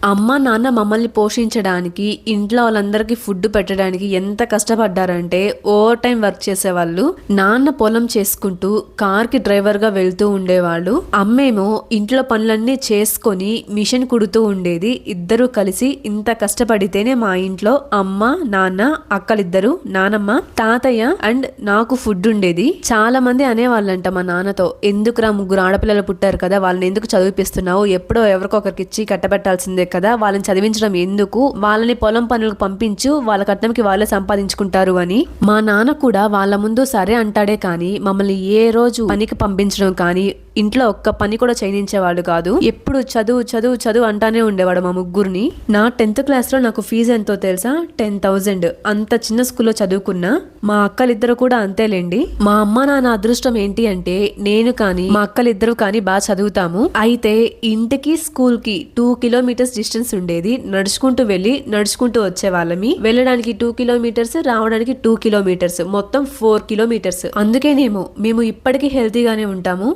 అమ్మ నాన్న మమ్మల్ని పోషించడానికి ఇంట్లో వాళ్ళందరికీ ఫుడ్ పెట్టడానికి ఎంత కష్టపడ్డారంటే ఓవర్ టైం వర్క్ చేసేవాళ్ళు. నాన్న పొలం చేసుకుంటూ కార్కి డ్రైవర్గా వెళ్తూ ఉండేవాళ్ళు. అమ్మేమో ఇంట్లో పనులన్నీ చేసుకొని మిషన్ కుడుతూ ఉండేది. ఇద్దరు కలిసి ఇంత కష్టపడితేనే మా ఇంట్లో అమ్మ నాన్న అక్కలిద్దరు నానమ్మ తాతయ్య అండ్ నాకు ఫుడ్ ఉండేది. చాలా మంది అనేవాళ్ళంట మా నాన్నతో, ఎందుకురా ముగ్గురు ఆడపిల్లలు పుట్టారు కదా, వాళ్ళని ఎందుకు చదివిపిస్తున్నావు, ఎప్పుడో ఎవరికొకరికి ఇచ్చి కట్టబెట్టాల్సిందే కదా, వాళ్ళని చదివించడం ఎందుకు, వాళ్ళని పొలం పనులకు పంపించు, వాళ్ళ కట్నంకి వాళ్ళే సంపాదించుకుంటారు అని. మా నాన్న కూడా వాళ్ళ ముందు సరే అంటాడే కానీ మమ్మల్ని ఏ రోజు పనికి పంపించడం కానీ ఇంట్లో ఒక్క పని కూడా చేయనించేవాడు కాదు. ఎప్పుడు చదువు చదువు చదువు అంటానే ఉండేవాడు మా ముగ్గురిని. నా 10th క్లాస్లో నాకు ఫీజు ఎంతో తెలుసా? 10,000. అంత చిన్న స్కూల్లో చదువుకున్నా. మా అక్కలిద్దరు కూడా అంతేలేండి. మా అమ్మ నాన్న అదృష్టం ఏంటి అంటే నేను కానీ మా అక్కలిద్దరు కానీ బాగా చదువుతాము. అయితే ఇంటికి స్కూల్ కి 2 కిలోమీటర్స్ డిస్టెన్స్ ఉండేది. నడుచుకుంటూ వెళ్ళి నడుచుకుంటూ వచ్చే వాళ్ళమి. వెళ్ళడానికి 2 కిలోమీటర్స్, రావడానికి 2 కిలోమీటర్స్, మొత్తం 4 కిలోమీటర్స్. అందుకేనేమో మేము ఇప్పటికీ హెల్తీగానే ఉంటాము.